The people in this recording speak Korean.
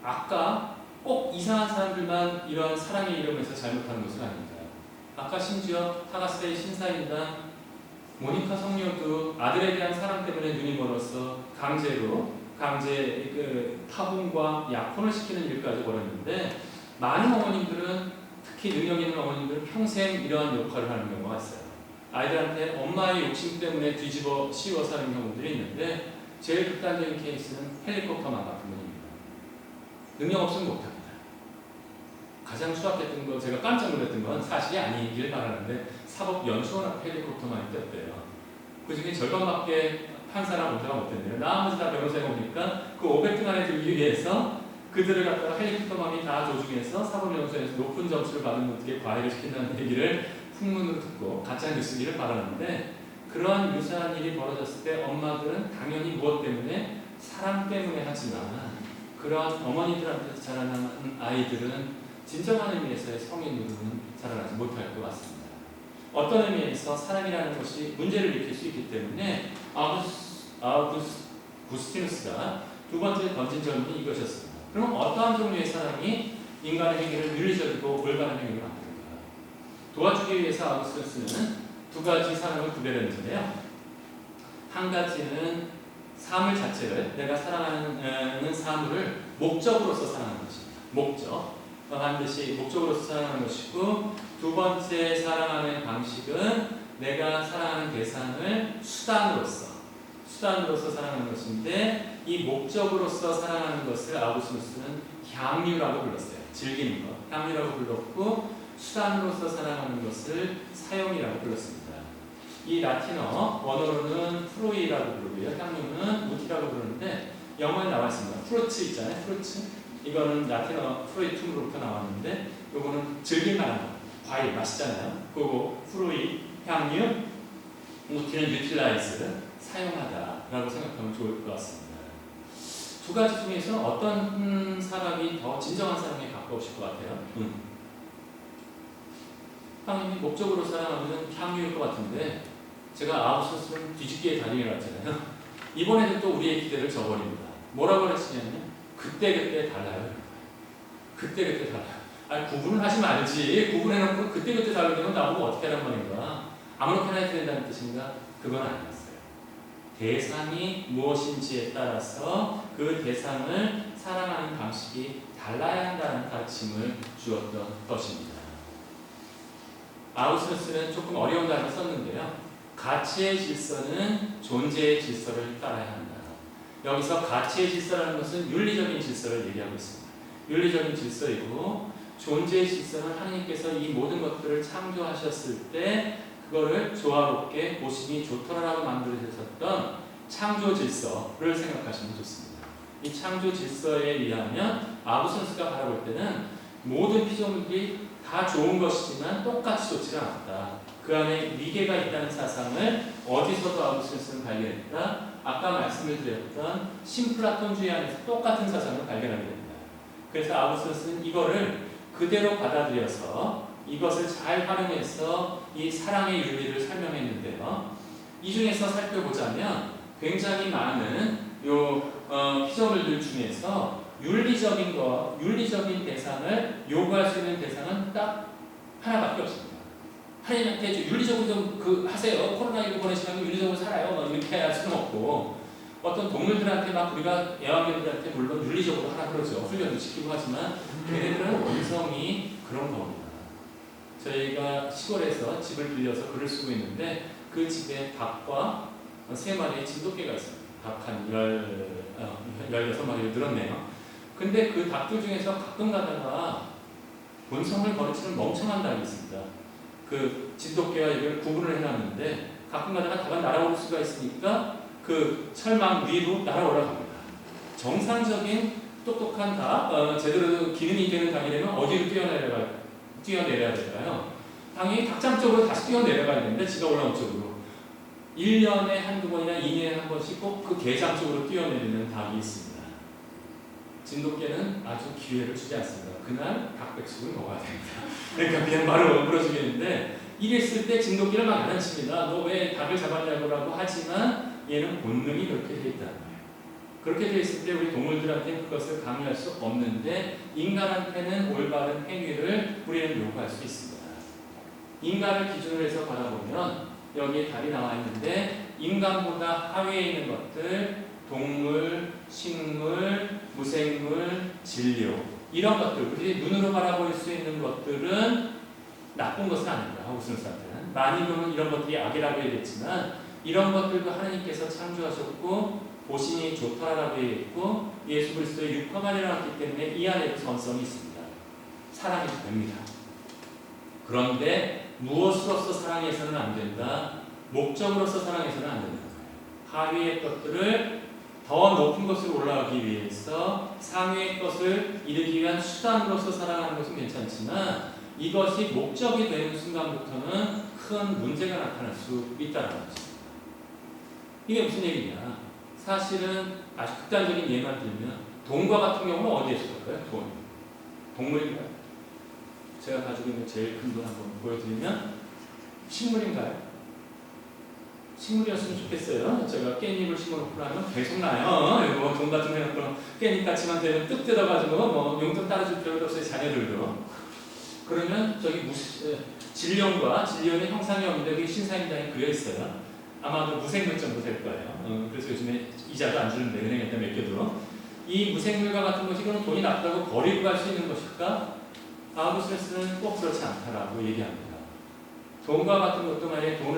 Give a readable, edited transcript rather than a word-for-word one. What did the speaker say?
아까 꼭 이상한 사람들만 이런 사랑의 이름에서 잘못하는 것은 아닙니다. 아까 심지어 타가스의 신사임당 모니카 성녀도 아들에 대한 사랑 때문에 눈이 멀어서 강제 타분과 약혼을 시키는 일까지 벌였는데, 많은 어머님들은, 특히 능력 있는 어머님들은 평생 이러한 역할을 하는 경우가 있어요. 아이들한테 엄마의 욕심 때문에 뒤집어 씌워 사는 경우들이 있는데, 제일 극단적인 케이스는 헬리콥터만 같은 분입니다. 능력 없으면 못합니다. 가장 추악했던 거, 제가 깜짝 놀랐던 건 사실이 아니길 바라는데, 사법연수원 앞 헬리콥터만 있었대요. 그 중에 절반밖에 판사랑 검사가 못했네요. 나머지 다 변호사에 오니까 그 500등 안에 들기 위해서 그들을 갖다가 헬리콥터만이 다 조중해서 사법연수원에서 높은 점수를 받으면 어떻게 과외를 시킨다는 얘기를 풍문으로 듣고 가짜 뉴스기를 바라는데, 그러한 유사한 일이 벌어졌을 때 엄마들은 당연히 무엇 때문에? 사랑 때문에 하지만, 그러한 어머니들한테서 자라나는 아이들은 진정한 의미에서의 성인으로는 자라나지 못할 것 같습니다. 어떤 의미에서 사랑이라는 것이 문제를 일으킬 수 있기 때문에 아우구스티누스가 두 번째 던진 질문이 이것이었습니다. 그럼 어떠한 종류의 사랑이 인간의 행위를 윤리적이고 올바른 행위로 만드는가? 도와주기 위해서 아우구스티누스는 두 가지 사랑을 구별했는데요. 한 가지는 사물 자체를, 내가 사랑하는 사물을 목적으로서 사랑하는 것입니다. 목적. 반드시 목적으로서 사랑하는 것이고, 두 번째 사랑하는 방식은 내가 사랑하는 대상을 수단으로서 사랑하는 것인데, 이 목적으로서 사랑하는 것을 아우구스티누스는 향유라고 불렀어요. 즐기는 것, 향유라고 불렀고, 수단으로서 사랑하는 것을 사용이라고 불렀습니다. 이 라틴어 원어로는 프루이라고 부르고요, 향유는 무티라고 부르는데, 영어에 나와 있습니다. 프루츠 있잖아요, 프루츠. 이거는 라틴어 프루이툼으로부터 나왔는데, 요거는 즐길만한 것, 과일 맛있잖아요. 그거 프루이, 향유, 무티는 유틸라이즈, 사용하다라고 생각하면 좋을 것 같습니다. 두 가지 중에서 어떤 사람이 더 진정한 사랑에 가까우실 것 같아요? 향유이 목적으로 사랑하면 향유일 것 같은데, 제가 아우구스티누스는 뒤집기에 달인이라고 했잖아요. 이번에도 또 우리의 기대를 저버립니다. 뭐라고 그랬으냐면 그때그때 달라요. 그때그때 달라요. 아니, 구분을 하시면 알지. 구분해놓고 그때그때 다르면 나보고 어떻게 하란 말인가. 아무렇게나 해도 된다는 뜻인가? 그건 아니었어요. 대상이 무엇인지에 따라서 그 대상을 사랑하는 방식이 달라야 한다는 가르침을 주었던 것입니다. 아우구스티누스는 조금 어려운 단어를 썼는데요. 가치의 질서는 존재의 질서를 따라야 한다. 여기서 가치의 질서라는 것은 윤리적인 질서를 얘기하고 있습니다. 윤리적인 질서이고, 존재의 질서는 하나님께서 이 모든 것들을 창조하셨을 때 그거를 조화롭게 보시기 좋더라라고 만들어주셨던 창조 질서를 생각하시면 좋습니다. 이 창조 질서에 의하면 아우구스티누스가 바라볼 때는 모든 피조물들이 다 좋은 것이지만 똑같이 좋지가 않다. 그 안에 위계가 있다는 사상을 어디서도 아우구스티누스는 발견했다. 아까 말씀을 드렸던 신플라톤주의 안에서 똑같은 사상을 발견하게 됩니다. 그래서 아우구스티누스는 이거를 그대로 받아들여서 이것을 잘 활용해서 이 사랑의 윤리를 설명했는데요. 이 중에서 살펴보자면 굉장히 많은 피조물들 중에서 윤리적인 대상을 요구할 수 있는 대상은 딱 하나밖에 없습니다. 하나님한테 윤리적으로 좀 하세요. 코로나19 보내시면 윤리적으로 살아요. 이렇게 할 수는 없고, 어떤 동물들한테 막 우리가 애완견들한테 물론 윤리적으로 하라 그러죠. 훈련도 시키고 하지만 걔네들은 원성이 그런 겁니다. 저희가 시골에서 집을 빌려서 글을 쓰고 있는데, 그 집에 닭과 3마리의 진돗개가 있습니다. 닭 한 16마리를 늘었네요. 근데 그 닭들 중에서 가끔 가다가 본성을 거르치는 멍청한 닭이 있습니다. 그 진돗개와 이걸 구분을 해놨는데, 가끔 가다가 닭은 날아올 수가 있으니까 그 철망 위로 날아 올라갑니다. 정상적인 똑똑한 닭, 제대로 기능이 되는 닭이라면 어디로 뛰어내려야 될까요? 당연히 닭장 쪽으로 다시 뛰어내려가야 되는데, 지가 올라온 쪽으로 1년에 한두 번이나 2년에 한 번씩 꼭 그 개장 쪽으로 뛰어내리는 닭이 있습니다. 진돗개는 아주 기회를 주지 않습니다. 그날 닭백숙을 먹어야 됩니다. 그러니까 그냥 바로 부러지겠는데, 이랬을 때 진돗개를 막 야단칩니다. 너 왜 닭을 잡았냐고 하지만 얘는 본능이 그렇게 되어 있다는 거예요. 그렇게 되어 있을 때 우리 동물들한테는 그것을 강요할 수 없는데 인간한테는 올바른 행위를 우리는 요구할 수 있습니다. 인간을 기준으로 해서 바라보면 여기에 답이 나와 있는데 인간보다 하위에 있는 것들, 동물, 식물, 무생물, 진료 이런 것들, 우리 눈으로 바라볼 수 있는 것들은 나쁜 것은 아닙니다. 우스갯소리는 많이 보면 이런 것들이 악이라고 얘기했지만 이런 것들도 하나님께서 창조하셨고 보시니 좋다라고 얘기했고 예수 그리스도의 육화가 일어났기 때문에 이 안에도 선성이 있습니다. 사랑이 됩니다. 그런데 무엇으로서 사랑해서는 안 된다. 목적으로서 사랑해서는 안 된다. 하위의 것들을 더 높은 것으로 올라가기 위해서 상위의 것을 이루기 위한 수단으로서 사랑하는 것은 괜찮지만 이것이 목적이 되는 순간부터는 큰 문제가 나타날 수 있다는 거죠. 이게 무슨 얘기냐? 사실은 아주 극단적인 예만 들면 돈과 같은 경우는 어디에 있을까요? 돈. 동물인가요? 제가 가지고 있는 제일 큰 돈 한번 보여드리면 식물인가요? 식물이었으면 좋겠어요. 제가 깻잎을 심어놓고 하면 계속 나요. 뭐 돈 같은 거 해놓고 깻잎같이만 되면 뚝 뜯어가지고 뭐 용돈 따라줄 필요도 없어요. 자녀들도. 그러면 저기 진룡과 진룡의 형상이 없는데 그게 신사임당에 그려 있어요. 아마도 무생물 정도 될 거예요. 그래서 요즘에 이자도 안 주는데 은행에다 맡겨도 이 무생물과 같은 것이 그럼 돈이 나쁘다고 버리고 갈 수 있는 것일까? 아우구스티누스는 꼭 그렇지 않다라고 얘기합니다. 돈과 같은 것도 만약에 돈을